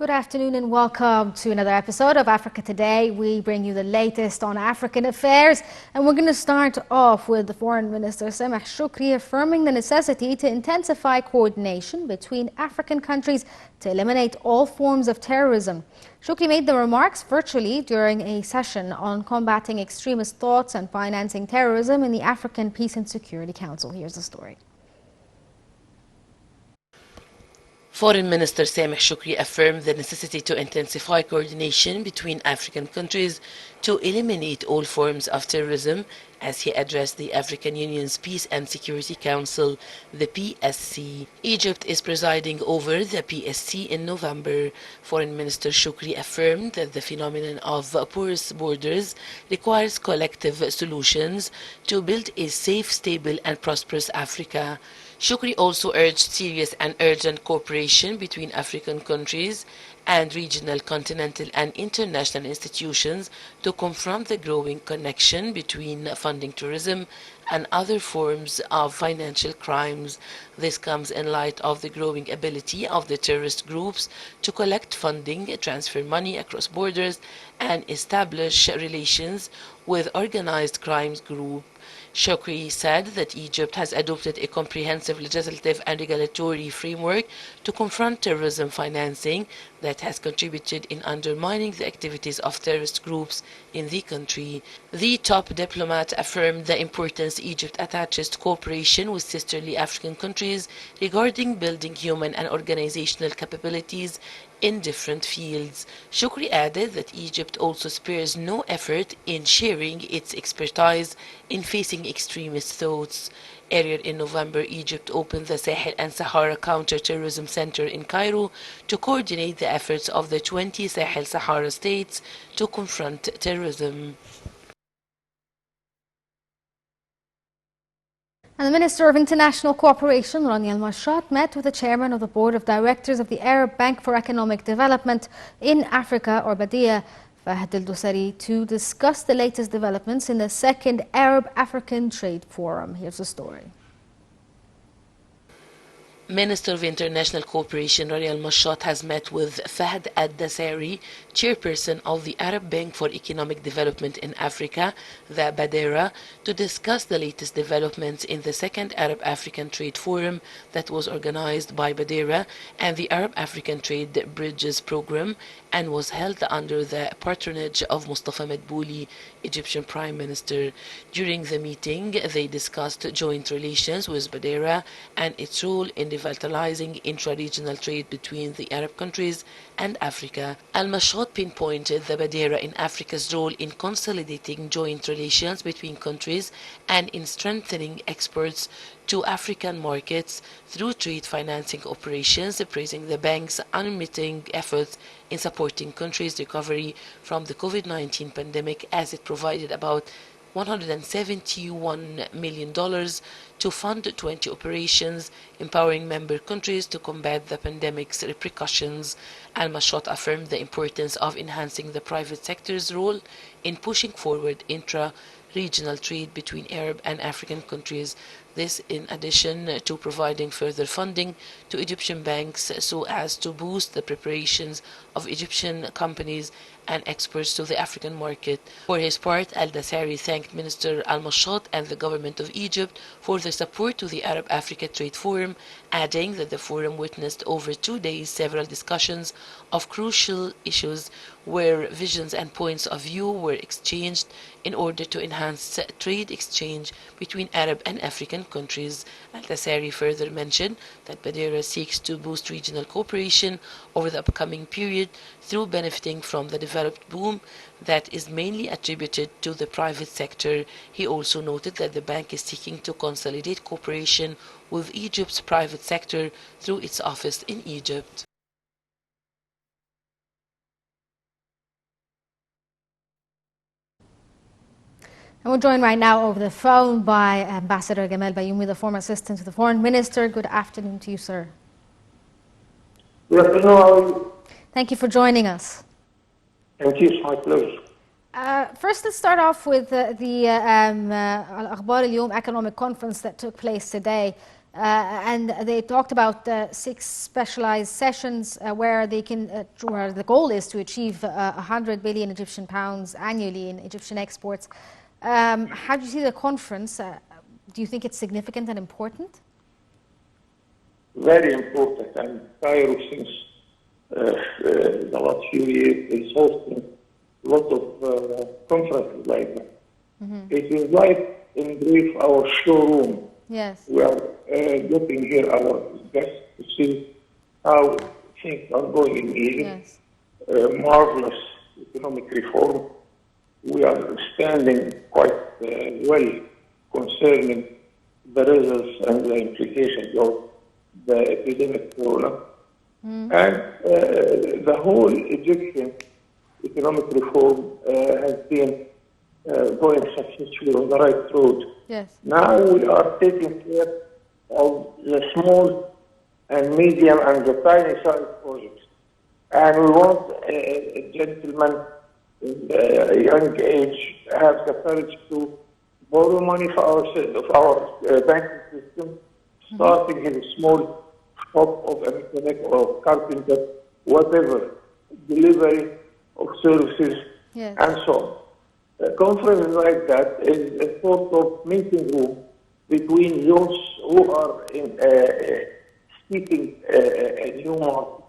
Good afternoon and welcome to another episode of Africa Today. We bring you the latest on African affairs, and we're going to start off with the Foreign Minister Sameh Shoukry affirming the necessity to intensify coordination between African countries to eliminate all forms of terrorism. Shoukry made the remarks virtually during a session on combating extremist thoughts and financing terrorism in the African Peace and Security Council. Here's the story. Foreign Minister Sameh Shoukry affirmed the necessity to intensify coordination between African countries to eliminate all forms of terrorism as he addressed the African Union's Peace and Security Council, the PSC. Egypt is presiding over the PSC in November. Foreign Minister Shoukry affirmed that the phenomenon of porous borders requires collective solutions to build a safe, stable and prosperous Africa. Shoukry also urged serious and urgent cooperation between African countries and regional, continental and international institutions to confront the growing connection between funding terrorism and other forms of financial crimes. This comes in light of the growing ability of the terrorist groups to collect funding, transfer money across borders and establish relations with organized crime groups. Shoukry said that Egypt has adopted a comprehensive legislative and regulatory framework to confront terrorism financing that has contributed in undermining the activities of terrorist groups in the country. The top diplomat affirmed the importance Egypt attaches to cooperation with sisterly African countries regarding building human and organizational capabilities in different fields. Shoukry added that Egypt also spares no effort in sharing its expertise in facing extremist thoughts. Earlier in November, Egypt opened the Sahel and Sahara Counter-Terrorism Center in Cairo to coordinate the efforts of the 20 Sahel-Sahara states to confront terrorism. And the Minister of International Cooperation, Rania Al-Mashat, met with the chairman of the Board of Directors of the Arab Bank for Economic Development in Africa, or BADEA, Fahd al-Dosari, to discuss the latest developments in the second Arab-African Trade Forum. Here's the story. Minister of International Cooperation Rania Al-Mashat has met with Fahd al-Dosari, chairperson of the Arab Bank for Economic Development in Africa, the BADERA, to discuss the latest developments in the second Arab-African Trade Forum that was organized by BADERA and the Arab-African Trade Bridges Program and was held under the patronage of Mustafa Madbouli, Egyptian Prime Minister. During the meeting, they discussed joint relations with BADERA and its role in revitalizing intra-regional trade between the Arab countries and Africa. Al-Mashat pinpointed the BADERA in Africa's role in consolidating joint relations between countries and in strengthening exports to African markets through trade financing operations, praising the bank's unremitting efforts in supporting countries' recovery from the COVID-19 pandemic as it provided about $171 million to fund 20 operations, empowering member countries to combat the pandemic's repercussions. Al-Mashat affirmed the importance of enhancing the private sector's role in pushing forward intra-regional trade between Arab and African countries. This in addition to providing further funding to Egyptian banks so as to boost the preparations of Egyptian companies and exports to the African market. For his part, Al-Dosari thanked Minister Al-Mashat and the government of Egypt for their support to the Arab-Africa Trade Forum, adding that the forum witnessed over 2 days several discussions of crucial issues where visions and points of view were exchanged in order to enhance trade exchange between Arab and African countries. Al-Dosari further mentioned that BADERA seeks to boost regional cooperation over the upcoming period through benefiting from the developed boom that is mainly attributed to the private sector. He also noted that the bank is seeking to consolidate cooperation with Egypt's private sector through its office in Egypt. And we're joined right now over the phone by Ambassador Gamal Bayoumi, the former assistant to the Foreign Minister. Good afternoon to you, sir. Good afternoon. How are you? Thank you for joining us. Thank you. It's my pleasure. First, let's start off with the Al-Akhbar Al-Yawm economic conference that took place today. And they talked about 6 specialized sessions where they can, where the goal is to achieve 100 billion Egyptian pounds annually in Egyptian exports. How do you see the conference? Do you think it's significant and important? Very important. And Cairo, since the last few years, is hosting a lot of conferences like that. It is like, in brief, our showroom. Yes. We are getting here our guests to see how things are going in Egypt. Yes. Marvelous economic reform. We are standing quite well concerning the results and the implications of the epidemic corona. And the whole Egyptian economic reform has been going successfully on the right road. Yes. Now we are taking care of the small and medium and the tiny size projects. And we want a gentleman in a young age have the courage to borrow money for our banking system, starting in a small shop of a mechanic or carpenter, whatever, delivery of services, Yes. and so on. A conference like that is a sort of meeting room between those who are seeking a new market,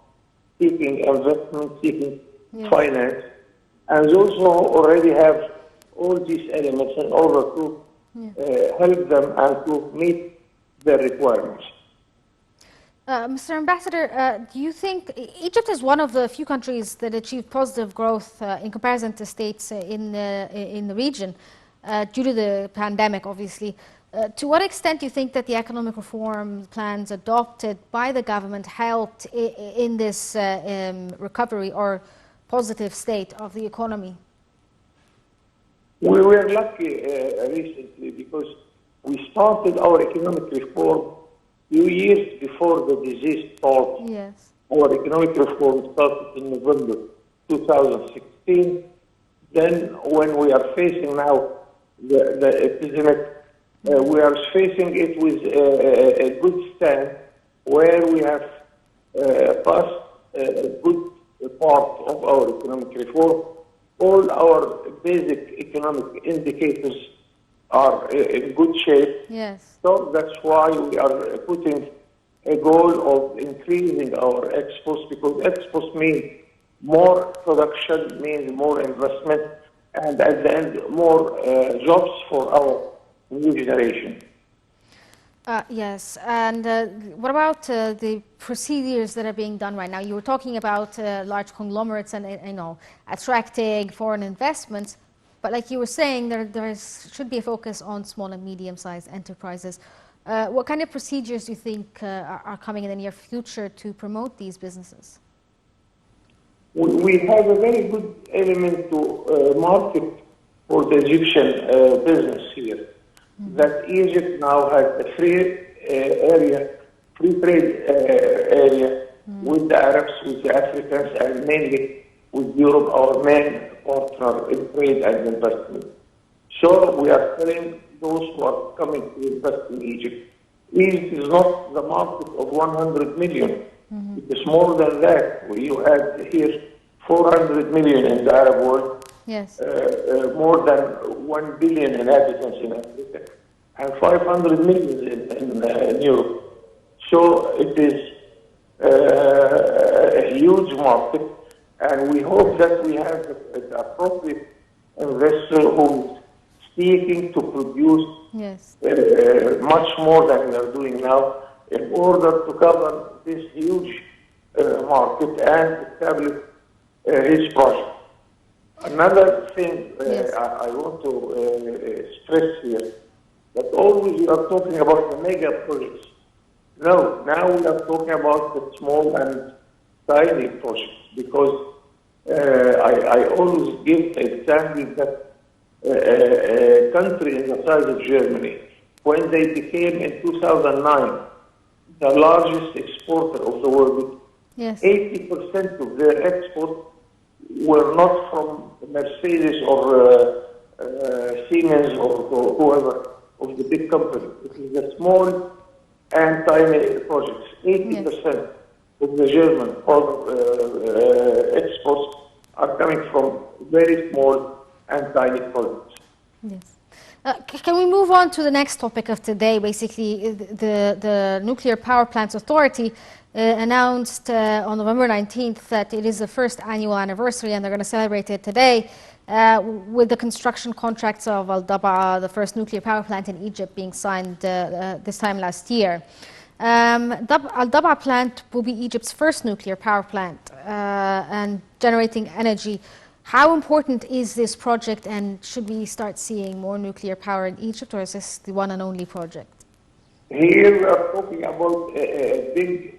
seeking investment, seeking finance, and those who already have all these elements in order to help them and to meet their requirements. Mr. Ambassador, do you think Egypt is one of the few countries that achieved positive growth in comparison to states in the region due to the pandemic, obviously? To what extent do you think that the economic reform plans adopted by the government helped in this recovery or positive state of the economy? We were lucky recently because we started our economic reform few years before the disease started. Yes. Our economic reform started in November 2016. Then when we are facing now the epidemic, we are facing it with a good stand where we have passed a good part of our economic reform. All our basic economic indicators are in good shape. Yes. So that's why we are putting a goal of increasing our exports, because exports mean more production, means more investment, and at the end, more jobs for our new generation. Yes, and what about the procedures that are being done right now? You were talking about large conglomerates and attracting foreign investments, but like you were saying, there should be a focus on small and medium-sized enterprises. What kind of procedures do you think are coming in the near future to promote these businesses? We have a very good element to market for the Egyptian business here. That Egypt now has a free trade area with the Arabs, with the Africans, and mainly with Europe, our main partner in trade and investment. So we are telling those who are coming to invest in Egypt, Egypt is not the market of 100 million. It is more than that. You add here 400 million in the Arab world. Yes. More than 1 billion inhabitants in Africa and 500 million in Europe. So it is a huge market, and we hope that we have an appropriate investor who is seeking to produce much more than we are doing now in order to cover this huge market and establish his project. Another thing I want to stress here, that always we are talking about the mega projects. No, now we are talking about the small and tiny projects, because I always give the example that a country in the size of Germany, when they became in 2009 the largest exporter of the world, 80% of their exports were not from Mercedes or Siemens or whoever of the big company. It is the small and tiny projects. 80% of the German exports are coming from very small and tiny projects. Yes. Can we move on to the next topic of today? Basically, the Nuclear Power Plants Authority announced on November 19th that it is the first annual anniversary, and they're going to celebrate it today with the construction contracts of Al Dabaa, the first nuclear power plant in Egypt, being signed this time last year. Al Dabaa plant will be Egypt's first nuclear power plant and generating energy. How important is this project, and should we start seeing more nuclear power in Egypt, or is this the one and only project? Here we are talking about a big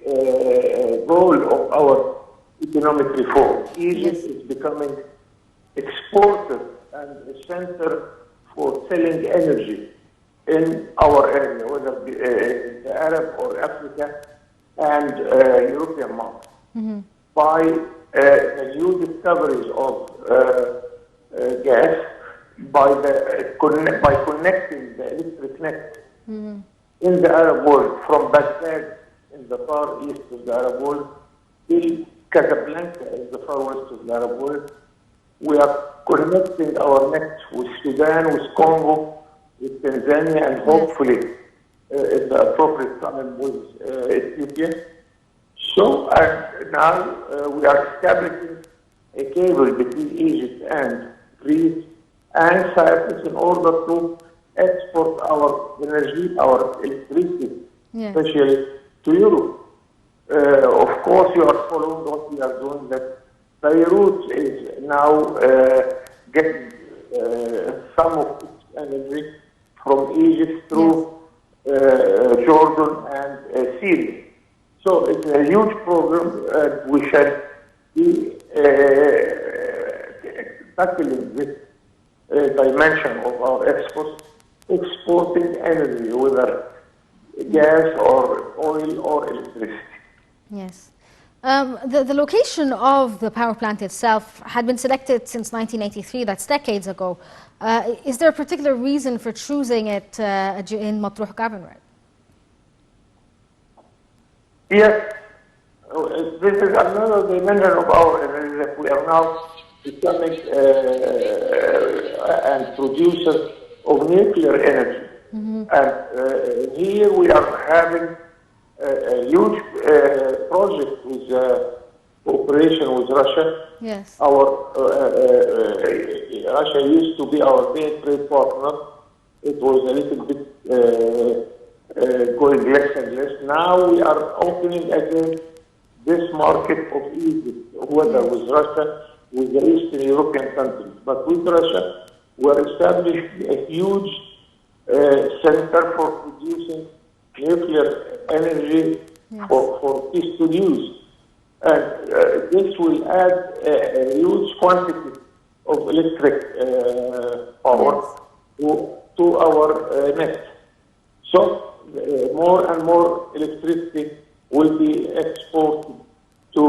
role of our economic reform. Egypt is becoming exporter and a center for selling energy in our area, whether it be the Arab or Africa and European market. By the new discoveries of gas, by connecting the electric net in the Arab world, from Baghdad in the far east of the Arab world till Casablanca in the far west of the Arab world. We are connecting our net with Sudan, with Congo, with Tanzania, and hopefully at the appropriate time with Ethiopia. So now we are establishing a cable between Egypt and Greece and Cyprus in order to export our energy, our electricity, especially to Europe. Of course, you are following what we are doing, that Beirut is now getting some of its energy from Egypt through Jordan and Syria. So it's a huge program. We shall be tackling this dimension of our exports, exporting energy, whether gas or oil or electricity. Yes. The location of the power plant itself had been selected since 1983, that's decades ago. Is there a particular reason for choosing it in Matruh Governorate? Yes, this is another dimension of our energy, that we are now becoming and producers of nuclear energy. And here we are having a huge project with cooperation with Russia. Yes. Russia used to be our main trade partner. It was a little bit going less and less. Now we are opening again this market of Egypt, whether with Russia, with the Eastern European countries. But with Russia, we are establishing a huge center for producing nuclear energy for peaceful use. And this will add a huge quantity of electric power to our net. So more and more electricity will be exported to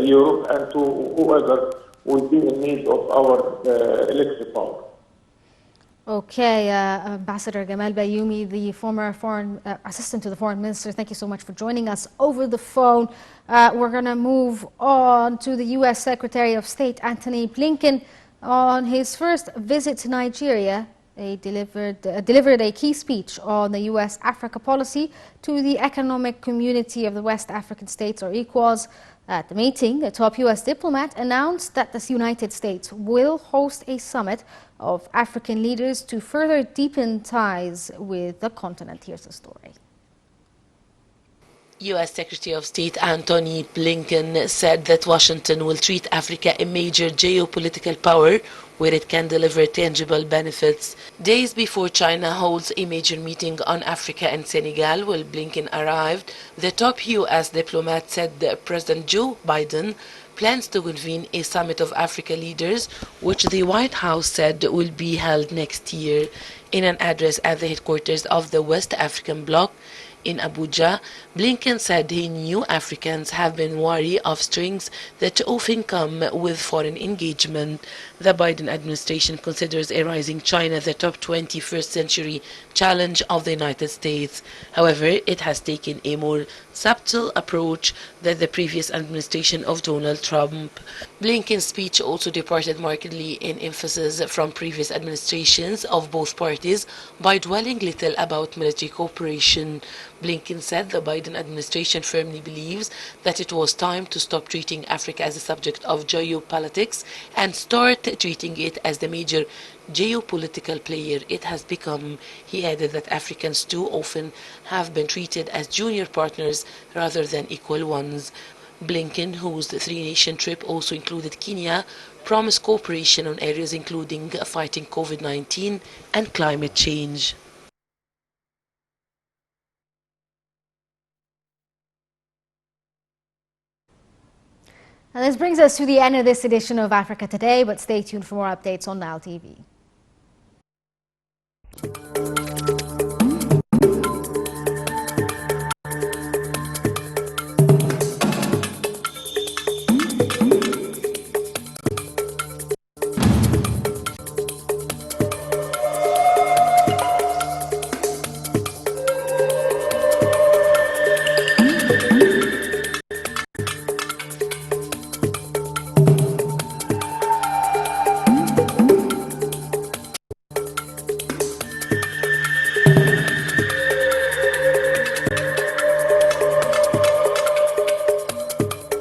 Europe and to whoever will be in need of our electric power. Okay, Ambassador Gamal Bayoumi, the former foreign assistant to the foreign minister, thank you so much for joining us over the phone. We're going to move on to the U.S. Secretary of State Antony Blinken. On his first visit to Nigeria, he delivered a key speech on the U.S. Africa policy to the Economic Community of the West African States, or ECOWAS. At the meeting, the top U.S. diplomat announced that the United States will host a summit of African leaders to further deepen ties with the continent. Here's the story. U.S. Secretary of State Antony Blinken said that Washington will treat Africa a major geopolitical power where it can deliver tangible benefits. Days before China holds a major meeting on Africa and Senegal, while Blinken arrived, the top U.S. diplomat said that President Joe Biden plans to convene a summit of Africa leaders, which the White House said will be held next year. In an address at the headquarters of the West African Bloc, In Abuja, Blinken said he knew Africans have been wary of strings that often come with foreign engagement. The Biden administration considers a rising China the top 21st century challenge of the United States. However, it has taken a more subtle approach than the previous administration of Donald Trump. Blinken's speech also departed markedly in emphasis from previous administrations of both parties by dwelling little about military cooperation. Blinken said the Biden administration firmly believes that it was time to stop treating Africa as a subject of geopolitics and start treating it as the major geopolitical player it has become. He added that Africans too often have been treated as junior partners rather than equal ones. Blinken, whose three-nation trip also included Kenya, promised cooperation on areas including fighting COVID-19 and climate change. And this brings us to the end of this edition of Africa Today, but stay tuned for more updates on Now TV.